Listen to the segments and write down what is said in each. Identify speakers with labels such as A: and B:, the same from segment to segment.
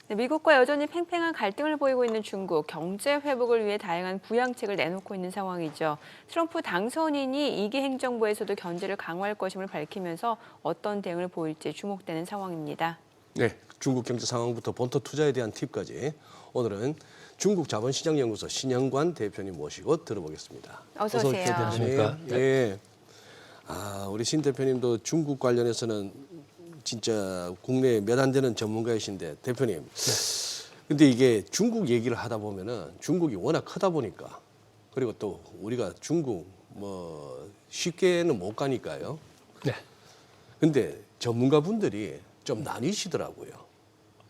A: 네, 미국과 여전히 팽팽한 갈등을 보이고 있는 중국, 경제 회복을 위해 다양한 부양책을 내놓고 있는 상황이죠. 트럼프 당선인이 2기 행정부에서도 견제를 강화할 것임을 밝히면서 어떤 대응을 보일지 주목되는 상황입니다.
B: 네, 중국 경제 상황부터 본토 투자에 대한 팁까지 오늘은 중국 자본시장연구소 신영관 대표님 모시고 들어보겠습니다.
A: 어서 오세요.
B: 대표님.
C: 안녕하십니까?
B: 예. 우리 신 대표님도 중국 관련해서는 진짜 국내에 몇 안 되는 전문가이신데 대표님. 근데 이게 중국 얘기를 하다 보면은 중국이 워낙 크다 보니까 그리고 또 우리가 중국 뭐 쉽게는 못 가니까요.
C: 네.
B: 근데 전문가분들이 좀 나뉘시더라고요.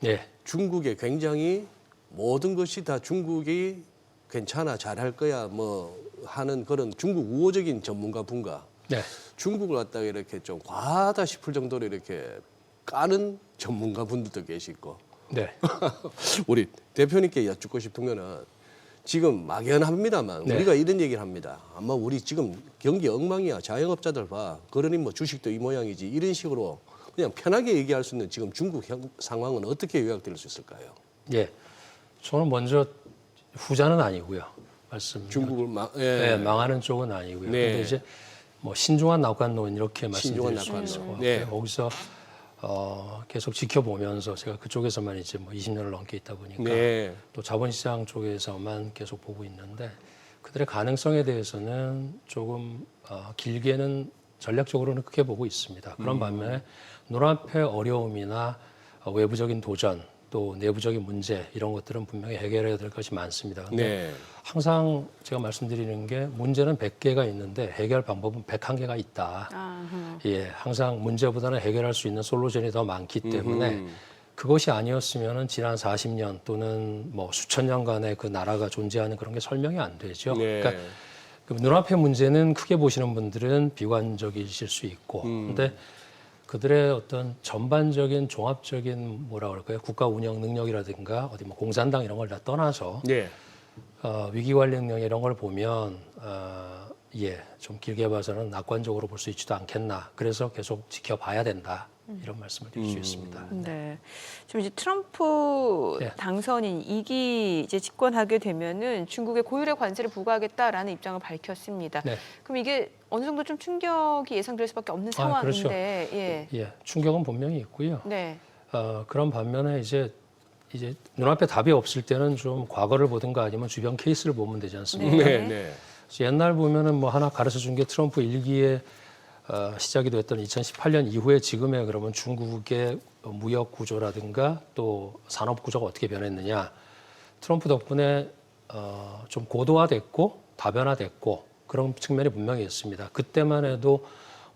C: 예.
B: 중국에 굉장히 모든 것이 다 중국이 괜찮아 잘할 거야 뭐 하는 그런 중국 우호적인 전문가분과
C: 네.
B: 중국을 갖다가 이렇게 좀 과하다 싶을 정도로 이렇게 까는 전문가분들도 계시고
C: 네.
B: 우리 대표님께 여쭙고 싶은 거는 지금 막연합니다만
C: 네.
B: 우리가 이런 얘기를 합니다. 아마 우리 지금 경기 엉망이야. 자영업자들 봐. 그러니 뭐 주식도 이 모양이지. 이런 식으로 그냥 편하게 얘기할 수 있는 지금 중국 상황은 어떻게 요약될 수 있을까요?
C: 예. 저는 먼저 후자는 아니고요. 말씀.
B: 중국을
C: 네, 망하는 쪽은 아니고요.
B: 네.
C: 근데 이제 뭐 신중한 낙관론 이렇게
B: 신중한
C: 말씀드릴 수
B: 낙관론.
C: 있고
B: 네.
C: 거기서 계속 지켜보면서 제가 그쪽에서만 이제 뭐 20년을 넘게 있다 보니까
B: 네.
C: 또 자본시장 쪽에서만 계속 보고 있는데 그들의 가능성에 대해서는 조금 길게는 전략적으로는 크게 보고 있습니다. 그런 반면에 눈앞의 어려움이나 외부적인 도전 또 내부적인 문제 이런 것들은 분명히 해결해야 될 것이 많습니다. 근데
B: 네.
C: 항상 제가 말씀드리는 게 문제는 100개가 있는데 해결 방법은 101개가 있다. 예, 항상 문제보다는 해결할 수 있는 솔루션이 더 많기 때문에 그것이 아니었으면은 지난 40년 또는 뭐 수천 년간의 그 나라가 존재하는 그런 게 설명이 안 되죠.
B: 네.
C: 그러니까 그 눈앞의 문제는 크게 보시는 분들은 비관적이실 수 있고, 근데 그들의 어떤 전반적인 종합적인 뭐라 그럴까요? 국가 운영 능력이라든가 어디 뭐 공산당 이런 걸 다 떠나서
B: 네.
C: 위기 관리 능력 이런 걸 보면 예, 좀 길게 봐서는 낙관적으로 볼 수 있지도 않겠나. 그래서 계속 지켜봐야 된다. 이런 말씀을 드릴 수 있습니다.
A: 네. 지금 이제 트럼프
C: 네.
A: 당선인 2기 이제 집권하게 되면은 중국에 고율의 관세를 부과하겠다라는 입장을 밝혔습니다.
C: 네.
A: 그럼 이게 어느 정도 좀 충격이 예상될 수밖에 없는 상황인데,
C: 그렇죠.
A: 예.
C: 예, 충격은 분명히 있고요.
A: 네.
C: 그런 반면에 이제 눈앞에 답이 없을 때는 좀 과거를 보든가 아니면 주변 케이스를 보면 되지 않습니까?
A: 네.
B: 네. 네.
C: 그래서 옛날 보면은 뭐 하나 가르쳐 준 게 트럼프 1기에 시작이 됐던 2018년 이후에 지금의 그러면 중국의 무역 구조라든가 또 산업 구조가 어떻게 변했느냐. 트럼프 덕분에 좀 고도화됐고 다변화됐고 그런 측면이 분명히 있습니다. 그때만 해도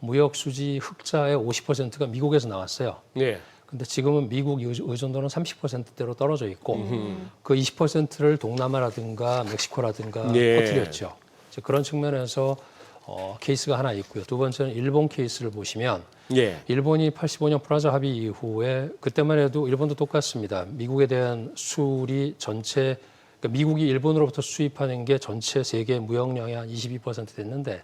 C: 무역 수지 흑자의 50%가 미국에서 나왔어요.
B: 네.
C: 근데 지금은 미국 의존도는 30%대로 떨어져 있고 그 20%를 동남아라든가 멕시코라든가
B: 네.
C: 퍼뜨렸죠. 이제 그런 측면에서 케이스가 하나 있고요. 두 번째는 일본 케이스를 보시면
B: 예.
C: 일본이 85년 프라자 합의 이후에 그때만 해도 일본도 똑같습니다. 미국에 대한 수출이 전체 그러니까 미국이 일본으로부터 수입하는 게 전체 세계 무역량의 한 22% 됐는데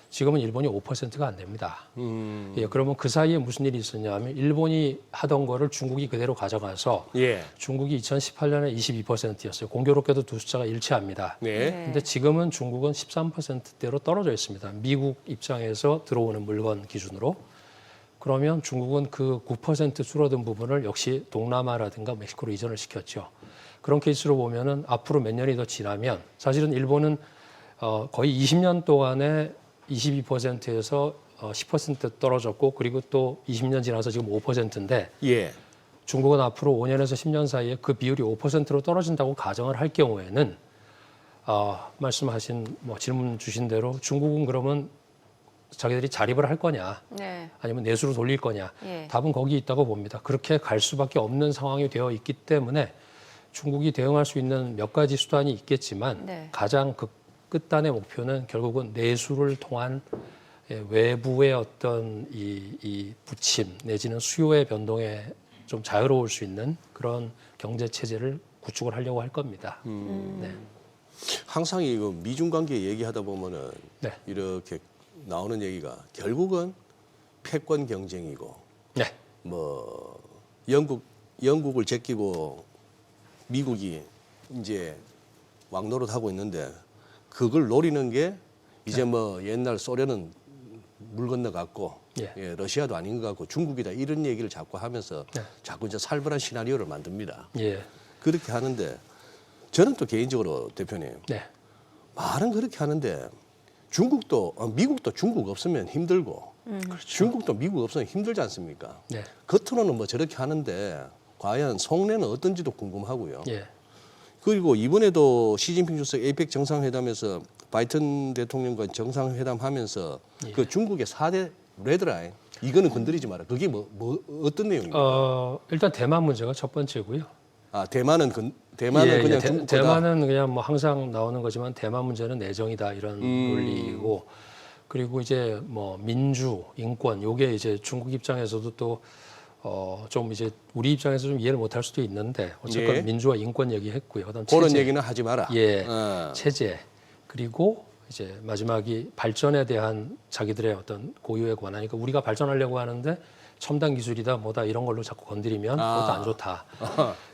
C: 지금은 일본이 5%가 안 됩니다. 예, 그러면 그 사이에 무슨 일이 있었냐면 일본이 하던 거를 중국이 그대로 가져가서
B: 예.
C: 중국이 2018년에 22%였어요. 공교롭게도 두 숫자가 일치합니다.
B: 네.
C: 근데 지금은 중국은 13%대로 떨어져 있습니다. 미국 입장에서 들어오는 물건 기준으로. 그러면 중국은 그 9% 줄어든 부분을 역시 동남아라든가 멕시코로 이전을 시켰죠. 그런 케이스로 보면은 앞으로 몇 년이 더 지나면 사실은 일본은 거의 20년 동안에 22%에서 10% 떨어졌고 그리고 또 20년 지나서 지금 5%인데
B: 예.
C: 중국은 앞으로 5년에서 10년 사이에 그 비율이 5%로 떨어진다고 가정을 할 경우에는 말씀하신 뭐 질문 주신 대로 중국은 그러면 자기들이 자립을 할 거냐
A: 네.
C: 아니면 내수로 돌릴 거냐
A: 예.
C: 답은 거기 있다고 봅니다. 그렇게 갈 수밖에 없는 상황이 되어 있기 때문에 중국이 대응할 수 있는 몇 가지 수단이 있겠지만
A: 네.
C: 가장 끝단의 목표는 결국은 내수를 통한 외부의 어떤 이 부침 내지는 수요의 변동에 좀 자유로울 수 있는 그런 경제 체제를 구축을 하려고 할 겁니다. 네.
B: 항상 이거 미중 관계 얘기하다 보면은
C: 네.
B: 이렇게 나오는 얘기가 결국은 패권 경쟁이고
C: 네.
B: 뭐 영국 영국을 제끼고 미국이 이제 왕노릇 하고 있는데 그걸 노리는 게 이제 뭐 옛날 소련은 물 건너갔고
C: 예.
B: 예, 러시아도 아닌 것 같고 중국이다 이런 얘기를 자꾸 하면서
C: 네.
B: 자꾸 이제 살벌한 시나리오를 만듭니다.
C: 예.
B: 그렇게 하는데 저는 또 개인적으로 대표님
C: 네.
B: 말은 그렇게 하는데 중국도 미국도 중국 없으면 힘들고 중국도 미국 없으면 힘들지 않습니까?
C: 네.
B: 겉으로는 뭐 저렇게 하는데 과연 속내는 어떤지도 궁금하고요.
C: 예.
B: 그리고 이번에도 시진핑 주석 에이펙 정상회담에서 바이든 대통령과 정상회담하면서
C: 예.
B: 그 중국의 4대 레드라인 이거는 건드리지 마라. 그게 뭐 어떤 내용입니까?
C: 일단 대만 문제가 첫 번째고요.
B: 아 대만은
C: 예,
B: 그냥
C: 예.
B: 중국 거다.
C: 대만은 그냥 뭐 항상 나오는 거지만 대만 문제는 내정이다 이런 논리이고 그리고 이제 뭐 민주, 인권 요게 이제 중국 입장에서도 또 좀 이제 우리 입장에서 좀 이해를 못할 수도 있는데 어쨌건
B: 예.
C: 민주와 인권 얘기했고요. 그다음
B: 그런
C: 체제,
B: 얘기는 하지 마라.
C: 예,
B: 어.
C: 체제 그리고 이제 마지막이 발전에 대한 자기들의 어떤 고유의 권한이니까 우리가 발전하려고 하는데 첨단 기술이다 뭐다 이런 걸로 자꾸 건드리면 그것도 안 좋다.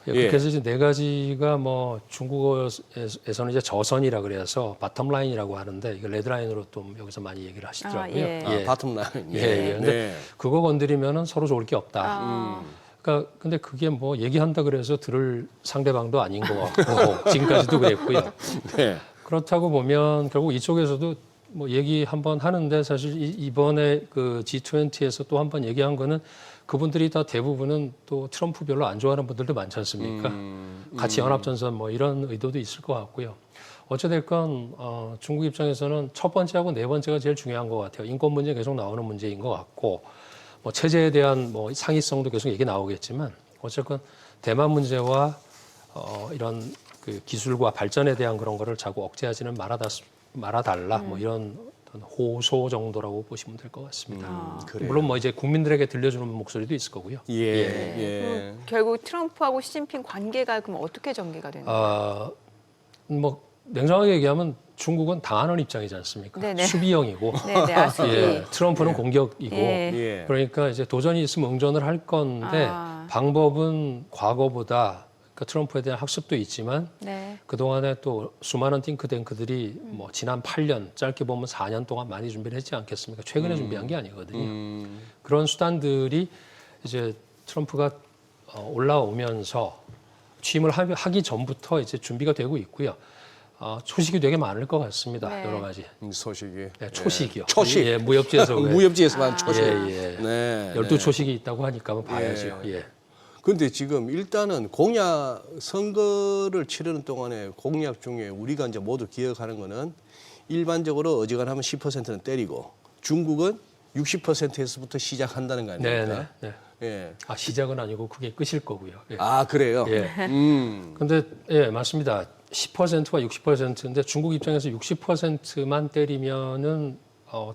C: 예,
B: 예.
C: 그렇게 해서 이제 네 가지가 뭐 중국어에서는 이제 저선이라 그래서 바텀 라인이라고 하는데 이거 레드 라인으로 좀 여기서 많이 얘기를 하시더라고요.
A: 예.
B: 아, 바텀 라인.
C: 예, 예. 근데
B: 네.
C: 그거 건드리면은 서로 좋을 게 없다.
A: 아,
C: 그러니까 근데 그게 뭐 얘기한다 그래서 들을 상대방도 아닌 것 같고 지금까지도 그랬고요.
B: 네.
C: 그렇다고 보면 결국 이쪽에서도 뭐 얘기 한번 하는데 사실 이번에 그 G20에서 또 한번 얘기한 거는 그분들이 다 대부분은 또 트럼프 별로 안 좋아하는 분들도 많지 않습니까? 같이 연합전선 뭐 이런 의도도 있을 것 같고요. 어찌됐건 중국 입장에서는 첫 번째하고 네 번째가 제일 중요한 것 같아요. 인권 문제 계속 나오는 문제인 것 같고 뭐 체제에 대한 뭐 상위성도 계속 얘기 나오겠지만 어쨌건 대만 문제와 이런 그 기술과 발전에 대한 그런 거를 자꾸 억제하지는 말아달라 뭐 이런 어떤 호소 정도라고 보시면 될 것 같습니다.
B: 그래요.
C: 물론 뭐 이제 국민들에게 들려주는 목소리도 있을 거고요.
B: 예. 예.
A: 결국 트럼프하고 시진핑 관계가 그럼 어떻게 전개가 되는 거예요?
C: 뭐 냉정하게 얘기하면 중국은 당하는 입장이지 않습니까?
A: 네네.
C: 수비형이고
A: 네네, 아수비.
C: 예, 트럼프는 공격이고
A: 예.
B: 예.
C: 그러니까 이제 도전이 있으면 응전을 할 건데
A: 아.
C: 방법은 과거보다 그러니까 트럼프에 대한 학습도 있지만
A: 네.
C: 그동안에 또 수많은 띵크탱크들이 뭐 지난 8년 짧게 보면 4년 동안 많이 준비를 했지 않겠습니까? 최근에 준비한 게 아니거든요. 그런 수단들이 이제 트럼프가 올라오면서 취임을 하기 전부터 이제 준비가 되고 있고요. 초식이 되게 많을 것 같습니다.
A: 네.
C: 여러 가지.
B: 소식이.
C: 네, 초식이요.
B: 초식.
C: 예, 무협지에서 왜
B: 무협지에서만 초식.
C: 예, 예.
B: 네.
C: 12초식이 있다고 하니까 한번 봐야죠. 예.
B: 근데 지금 일단은 공약 선거를 치르는 동안에 공약 중에 우리가 이제 모두 기억하는 거는 일반적으로 어지간하면 10%는 때리고 중국은 60%에서부터 시작한다는 거
C: 네,
B: 아닙니까?
C: 네, 네.
B: 예.
C: 시작은 아니고 그게 끝일 거고요. 예.
B: 아 그래요?
C: 예. 근데 예, 맞습니다. 10%와 60%인데 중국 입장에서 60%만 때리면은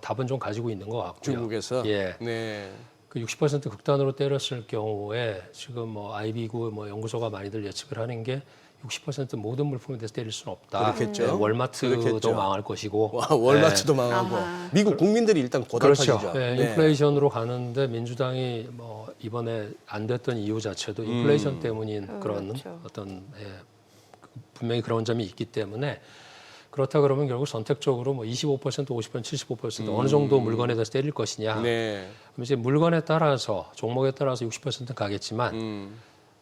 C: 답은 좀 가지고 있는 것 같고요.
B: 중국에서.
C: 예.
B: 네.
C: 그 60% 극단으로 때렸을 경우에 지금 뭐 아이비구 뭐 연구소가 많이들 예측을 하는 게 60% 모든 물품에 대해서 때릴 수는 없다.
B: 그렇겠죠.
C: 네, 월마트도
B: 그렇겠죠.
C: 망할 것이고.
B: 와, 월마트도 망하고
A: 아하.
B: 미국 국민들이 일단 고달파지죠.
C: 그렇죠. 예, 인플레이션으로 가는데 민주당이 뭐 이번에 안 됐던 이유 자체도 인플레이션 때문인 그런
A: 그렇죠.
C: 어떤 분명히 그런 점이 있기 때문에 그렇다 그러면 결국 선택적으로 뭐 25%, 50%, 75% 어느 정도 물건에 대해서 때릴 것이냐.
B: 네.
C: 그럼 이제 물건에 따라서 종목에 따라서 60%는 가겠지만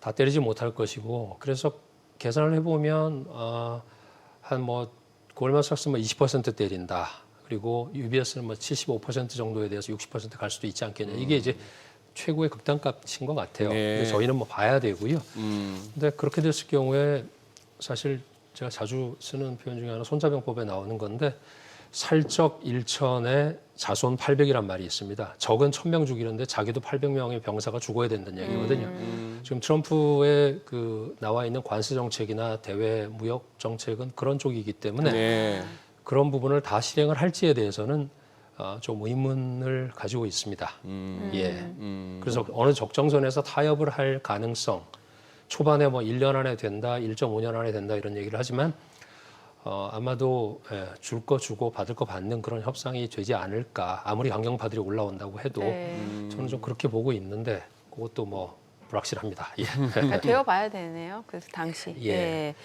C: 다 때리지 못할 것이고 그래서 계산을 해보면 한 뭐 골드만삭스 뭐 20% 때린다. 그리고 UBS는 뭐 75% 정도에 대해서 60% 갈 수도 있지 않겠냐. 이게 이제 최고의 극단값인 것 같아요.
B: 네.
C: 근데 저희는 뭐 봐야 되고요. 근데 그렇게 됐을 경우에 사실 제가 자주 쓰는 표현 중에 하나 손자병법에 나오는 건데 살적 일천에 자손 800이란 말이 있습니다. 적은 1000명 죽이는데 자기도 800명의 병사가 죽어야 된다는 얘기거든요. 지금 트럼프의 그 나와 있는 관세 정책이나 대외 무역 정책은 그런 쪽이기 때문에
B: 네.
C: 그런 부분을 다 실행을 할지에 대해서는 좀 의문을 가지고 있습니다. 예. 그래서 어느 적정선에서 타협을 할 가능성 초반에 뭐 1년 안에 된다, 1.5년 안에 된다 이런 얘기를 하지만 아마도 줄 거 주고 받을 거 받는 그런 협상이 되지 않을까. 아무리 강경파들이 올라온다고 해도
A: 네.
C: 저는 좀 그렇게 보고 있는데 그것도 뭐 불확실합니다. 예.
A: 그러니까 되어봐야 되네요. 그래서 당시.
C: 예.
A: 예.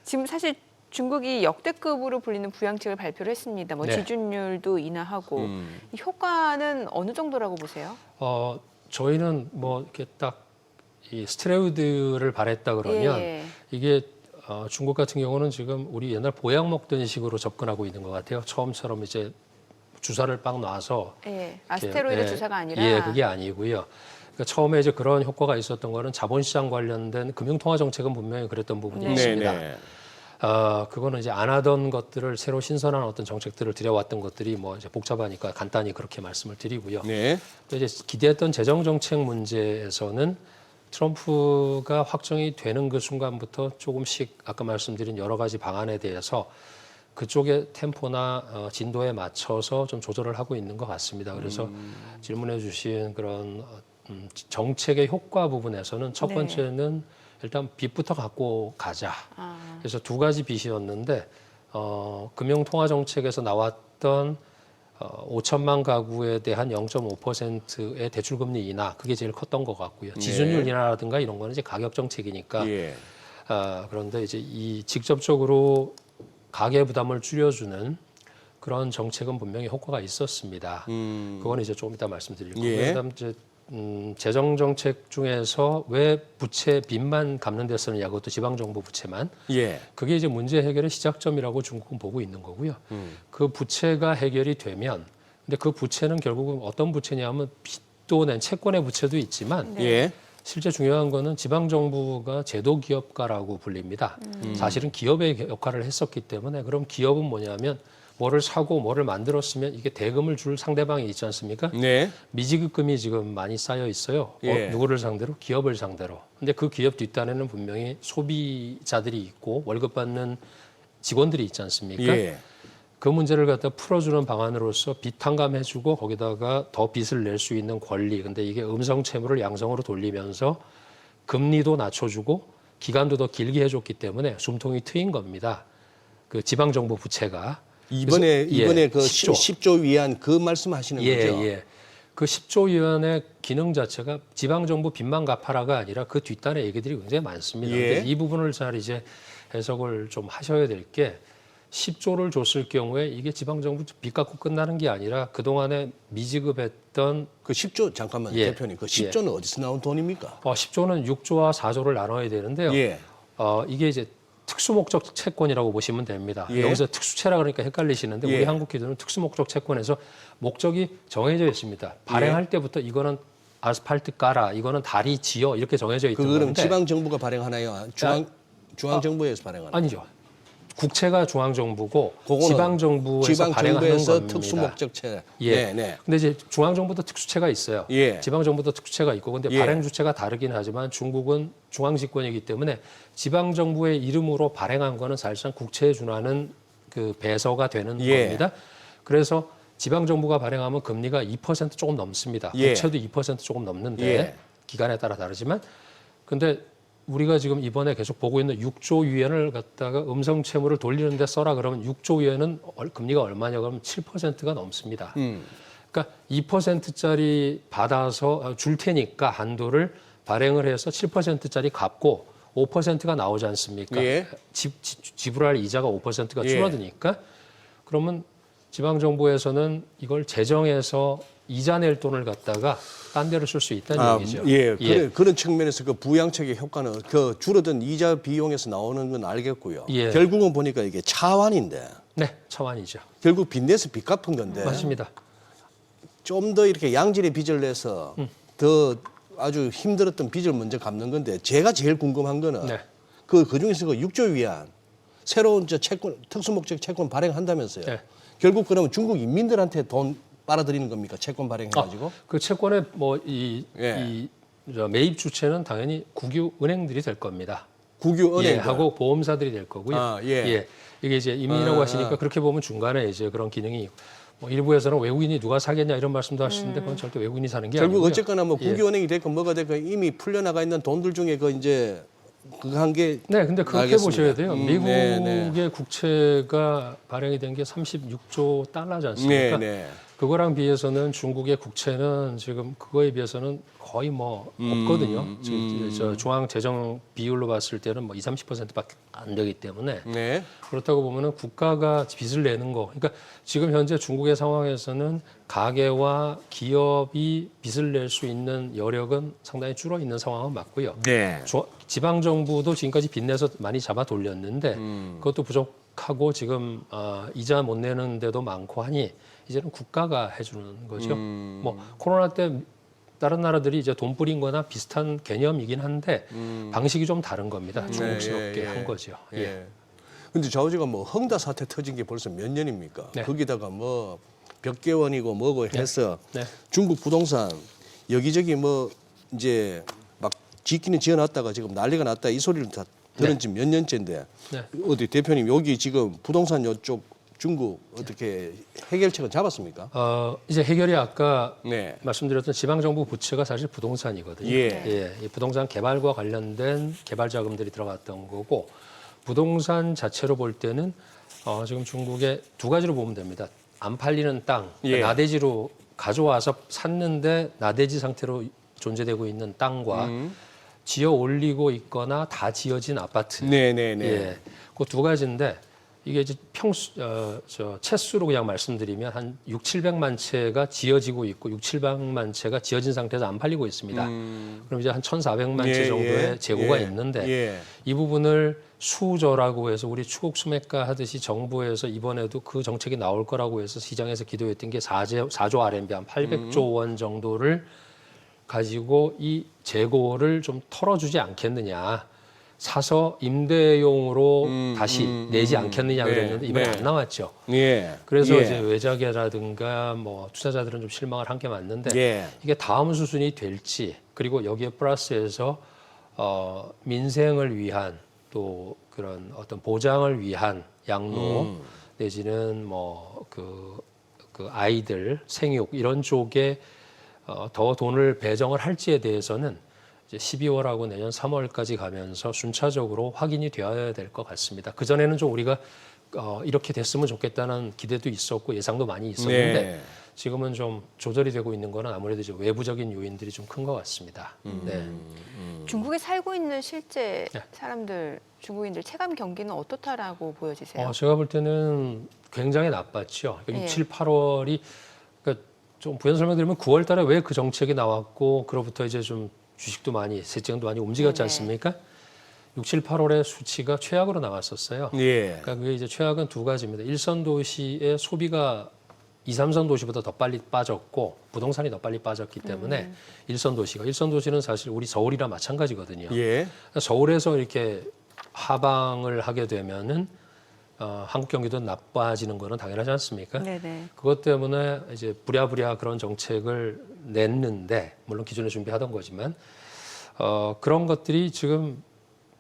A: 지금 사실 중국이 역대급으로 불리는 부양책을 발표를 했습니다. 뭐
C: 네.
A: 지준율도 인하하고 이 효과는 어느 정도라고 보세요?
C: 저희는 뭐 이렇게 딱 이 스테로이드를 발했다 그러면
A: 예.
C: 이게 중국 같은 경우는 지금 우리 옛날 보약 먹던 식으로 접근하고 있는 것 같아요. 처음처럼 이제 주사를 빡 놔서
A: 예.
C: 이렇게,
A: 스테로이드
C: 예,
A: 주사가 아니라.
C: 예, 그게 아니고요. 그러니까 처음에 이제 그런 효과가 있었던 거는 자본시장 관련된 금융통화 정책은 분명히 그랬던 부분이
A: 네.
C: 있습니다.
B: 네.
C: 그거는 이제 안 하던 것들을 새로 신선한 어떤 정책들을 들여왔던 것들이 뭐 이제 복잡하니까 간단히 그렇게 말씀을 드리고요.
B: 네.
C: 또 이제 기대했던 재정 정책 문제에서는 트럼프가 확정이 되는 그 순간부터 조금씩 아까 말씀드린 여러 가지 방안에 대해서 그쪽의 템포나 진도에 맞춰서 좀 조절을 하고 있는 것 같습니다. 그래서 질문해 주신 그런 정책의 효과 부분에서는 첫
A: 네.
C: 번째는 일단 빚부터 갖고 가자.
A: 아,
C: 그래서 두 가지 빚이었는데 금융통화정책에서 나왔던 5천만 가구에 대한 0.5%의 대출금리 인하 그게 제일 컸던 것 같고요. 지준율 인하라든가 이런 거는 이제 가격 정책이니까
B: 예.
C: 그런데 이제 이 직접적으로 가계 부담을 줄여주는 그런 정책은 분명히 효과가 있었습니다. 그건 이제 조금 이따 말씀드릴 거고요.
B: 예.
C: 그다음 이제 재정 정책 중에서 왜 부채 빚만 갚는 데 쓰느냐, 그것도 지방 정부 부채만.
B: 예.
C: 그게 이제 문제 해결의 시작점이라고 중국은 보고 있는 거고요. 그 부채가 해결이 되면, 근데 그 부채는 결국은 어떤 부채냐면 빚도 낸 채권의 부채도 있지만
A: 네.
B: 예.
C: 실제 중요한 거는 지방 정부가 제도 기업가라고 불립니다. 사실은 기업의 역할을 했었기 때문에 그럼 기업은 뭐냐면 뭐를 사고 뭐를 만들었으면 이게 대금을 줄 상대방이 있지 않습니까?
B: 네.
C: 미지급금이 지금 많이 쌓여 있어요.
B: 예.
C: 누구를 상대로? 기업을 상대로. 근데 그 기업 뒷단에는 분명히 소비자들이 있고 월급 받는 직원들이 있지 않습니까?
B: 예.
C: 그 문제를 갖다 풀어주는 방안으로서 빚 탕감해주고 거기다가 더 빚을 낼 수 있는 권리. 근데 이게 음성 채무를 양성으로 돌리면서 금리도 낮춰주고 기간도 더 길게 해줬기 때문에 숨통이 트인 겁니다. 그 지방 정부 부채가.
B: 이번에
C: 그래서, 예,
B: 그
C: 10조.
B: 10조 위안 그 말씀하시는 거죠?
C: 예. 그 10조 위원의 기능 자체가 지방 정부 빚만 갚아라가 아니라 그 뒷단의 얘기들이 굉장히 많습니다.
B: 예.
C: 근데 이 부분을 잘 이제 해석을 좀 하셔야 될 게 10조를 줬을 경우에 이게 지방 정부 빚 갚고 끝나는 게 아니라 그동안에 미지급했던
B: 그 10조 잠깐만
C: 예.
B: 대표님 그 10조는 어디서 나온 돈입니까?
C: 10조는 6조와 4조를 나눠야 되는데요.
B: 예.
C: 이게 이제 특수목적 채권이라고 보시면 됩니다.
B: 예.
C: 여기서 특수채라 그러니까 헷갈리시는데
B: 예.
C: 우리 한국 기준은 특수목적 채권에서 목적이 정해져 있습니다. 발행할 때부터 이거는 아스팔트 깔아, 이거는 다리 지어 이렇게 정해져 있던
B: 그거는
C: 건데
B: 지방 정부가 발행하나요? 중앙 정부에서 발행하나요?
C: 아니죠. 국채가 중앙 정부고
B: 그거는
C: 지방 정부에서
B: 지방
C: 발행하는
B: 정부에서
C: 겁니다.
B: 특수목적채.
C: 예.
B: 네, 네.
C: 근데 이제 중앙 정부도 특수채가 있어요.
B: 예.
C: 지방 정부도 특수채가 있고, 근데
B: 예.
C: 발행 주체가 다르긴 하지만 중국은 중앙 집권이기 때문에 지방 정부의 이름으로 발행한 거는 사실상 국채에 준하는 그 배서가 되는
B: 예.
C: 겁니다. 그래서 지방 정부가 발행하면 금리가 2% 조금 넘습니다.
B: 예.
C: 국채도 2% 조금 넘는데
B: 예.
C: 기간에 따라 다르지만, 근데 우리가 지금 이번에 계속 보고 있는 6조 위안을 갖다가 음성 채무를 돌리는 데 써라 그러면 6조 위안은 금리가 얼마냐 그러면 7%가 넘습니다. 그러니까 2%짜리 받아서 줄 테니까 한도를 발행을 해서 7%짜리 갚고 5%가 나오지 않습니까?
B: 예.
C: 지불할 이자가 5%가
B: 예.
C: 줄어드니까 그러면 지방정부에서는 이걸 재정해서 이자 낼 돈을 갖다가 딴 데로 쓸 수 있다는 얘기죠.
B: 예. 그런 측면에서 그 부양책의 효과는 그 줄어든 이자 비용에서 나오는 건 알겠고요.
C: 예.
B: 결국은 보니까 이게 차환인데
C: 네, 차환이죠.
B: 결국 빚내서 빚 갚은 건데
C: 맞습니다.
B: 좀 더 이렇게 양질의 빚을 내서 더 아주 힘들었던 빚을 먼저 갚는 건데 제가 제일 궁금한 거는
C: 네.
B: 그 중에서 그 6조 위안 새로운 채권 특수목적 채권 발행한다면서요.
C: 네.
B: 결국 그러면 중국 인민들한테 돈 빨아들이는 겁니까? 채권 발행해가지고?
C: 그 채권의
B: 예.
C: 매입 주체는 당연히 국유 은행들이 될 겁니다.
B: 국유 은행
C: 하고 보험사들이 될 거고요.
B: 예.
C: 이게 이제 인민이라고 하시니까 그렇게 보면 중간에 이제 그런 기능이 뭐 일부에서는 외국인이 누가 사겠냐 이런 말씀도 하시는데 그건 절대 외국인이 사는 게
B: 결국
C: 아니고요.
B: 어쨌거나 뭐
C: 예.
B: 국유 은행이 됐건 뭐가 됐건 이미 풀려나가 있는 돈들 중에 그 이제 그거 한 게
C: 네, 근데 그렇게
B: 알겠습니다.
C: 보셔야 돼요. 미국의
B: 네.
C: 국채가 발행이 된 게 36조 달러지 않습니까?
B: 네.
C: 그거랑 비해서는 중국의 국채는 지금 그거에 비해서는 거의 뭐 없거든요. 저 중앙 재정 비율로 봤을 때는 뭐 20-30%밖에 안 되기 때문에
B: 네.
C: 그렇다고 보면은 국가가 빚을 내는 거. 그러니까 지금 현재 중국의 상황에서는 가계와 기업이 빚을 낼 수 있는 여력은 상당히 줄어 있는 상황은 맞고요.
B: 네.
C: 지방 정부도 지금까지 빚내서 많이 잡아 돌렸는데 그것도 부족하고 지금 이자 못 내는 데도 많고 하니 이제는 국가가 해주는 거죠. 뭐 코로나 때 다른 나라들이 이제 돈 뿌린 거나 비슷한 개념이긴 한데 방식이 좀 다른 겁니다. 중국스럽게 한 거죠. 예.
B: 예. 근데 좌우지가 뭐 헝다 사태 터진 게 벌써 몇 년입니까?
C: 네.
B: 거기다가 뭐 벽개원이고 뭐고 해서
C: 네.
B: 중국 부동산 여기저기 뭐 이제 막 짓기는 지어놨다가 지금 난리가 났다 이 소리를 다 들은 지 몇 년째인데
C: 네.
B: 어디 대표님 여기 지금 부동산 요쪽 중국 어떻게 해결책은 잡았습니까?
C: 이제 해결이 아까
B: 네.
C: 말씀드렸던 지방정부 부채가 사실 부동산이거든요.
B: 예.
C: 이 부동산 개발과 관련된 개발 자금들이 들어갔던 거고 부동산 자체로 볼 때는 지금 중국에 두 가지로 보면 됩니다. 안 팔리는 땅,
B: 예.
C: 나대지로 가져와서 샀는데 나대지 상태로 존재되고 있는 땅과 지어 올리고 있거나 다 지어진 아파트.
B: 네네네.
C: 예, 그 두 가지인데 이게 이제 채수로 그냥 말씀드리면 한 6,700만 채가 지어지고 있고 6,700만 채가 지어진 상태에서 안 팔리고 있습니다. 그럼 이제 한 1,400만 채 정도의 재고가 있는데 이 부분을 수조라고 해서 우리 추국 수매가 하듯이 정부에서 이번에도 그 정책이 나올 거라고 해서 시장에서 기도했던 게 4조 RMB 한 800조 원 정도를 가지고 이 재고를 좀 털어주지 않겠느냐. 사서 임대용으로 다시 내지 않겠느냐 그랬는데 이번에 안 나왔죠.
B: 예.
C: 그래서 이제 외자계라든가 뭐 투자자들은 좀 실망을 한 게 맞는데 이게 다음 수순이 될지 그리고 여기에 플러스해서 민생을 위한 또 그런 어떤 보장을 위한 양로 내지는 뭐 그 아이들 생육 이런 쪽에 더 돈을 배정을 할지에 대해서는 이제 12월하고 내년 3월까지 가면서 순차적으로 확인이 되어야 될 것 같습니다. 그 전에는 좀 우리가 이렇게 됐으면 좋겠다는 기대도 있었고 예상도 많이 있었는데 지금은 좀 조절이 되고 있는 거는 아무래도 이제 외부적인 요인들이 좀 큰 것 같습니다. 네.
A: 중국에 살고 있는 실제 사람들, 중국인들 체감 경기는 어떻다라고 보여지세요?
C: 제가 볼 때는 굉장히 나빴죠. 그러니까 6,
A: 예.
C: 7, 8월이 그러니까 좀 부연 설명드리면 9월 달에 왜 그 정책이 나왔고 그로부터 이제 좀 주식도 많이, 세증도 많이 움직였지 않습니까? 6, 7, 8월에 수치가 최악으로 나왔었어요. 그러니까 그게 이제 최악은 두 가지입니다. 일선 도시의 소비가 2, 3선 도시보다 더 빨리 빠졌고 부동산이 더 빨리 빠졌기 때문에 일선 도시는 사실 우리 서울이랑 마찬가지거든요. 그러니까 서울에서 이렇게 하방을 하게 되면은 한국 경기도 나빠지는 거는 당연하지 않습니까?
A: 네네.
C: 그것 때문에 이제 부랴부랴 그런 정책을 냈는데 물론 기존에 준비하던 거지만 그런 것들이 지금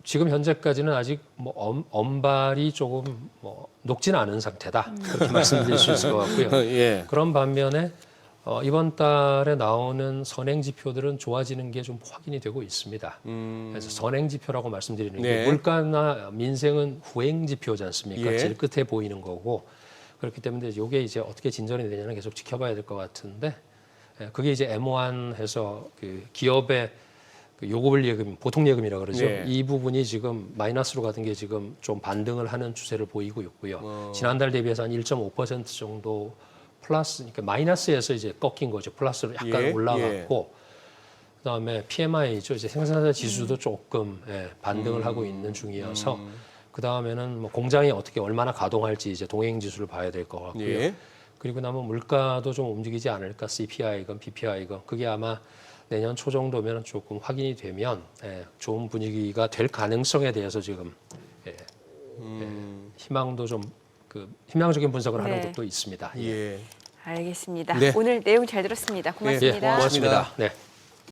C: 현재까지는 아직 뭐 엄발이 조금 뭐 녹지는 않은 상태다 그렇게 말씀드릴 수 있을 것 같고요. 그런 반면에 이번 달에 나오는 선행 지표들은 좋아지는 게 좀 확인이 되고 있습니다. 그래서 선행 지표라고 말씀드리는 게 물가나 민생은 후행 지표지 않습니까? 제일 끝에 보이는 거고 그렇기 때문에 이게 이제 어떻게 진전이 되냐는 계속 지켜봐야 될 것 같은데 그게 이제 M1 해서 그 기업의 그 요구불 예금, 보통 예금이라 그러죠. 이 부분이 지금 마이너스로 가던 게 지금 좀 반등을 하는 추세를 보이고 있고요. 지난달 대비해서 한 1.5% 정도 플러스, 그러니까 마이너스에서 이제 꺾인 거죠. 플러스로 약간 올라갔고, 그다음에 PMI죠. 이제 생산자 지수도 조금 반등을 하고 있는 중이어서, 그 다음에는 뭐 공장이 어떻게 얼마나 가동할지 이제 동행 지수를 봐야 될 것 같고요. 그리고 나면 물가도 좀 움직이지 않을까, CPI건 PPI건 그게 아마 내년 초 정도면 조금 확인이 되면 좋은 분위기가 될 가능성에 대해서 지금 희망도 좀 희망적인 분석을 하는 것도 있습니다.
A: 알겠습니다.
B: 네.
A: 오늘 내용 잘 들었습니다. 고맙습니다.
C: 고맙습니다. 네.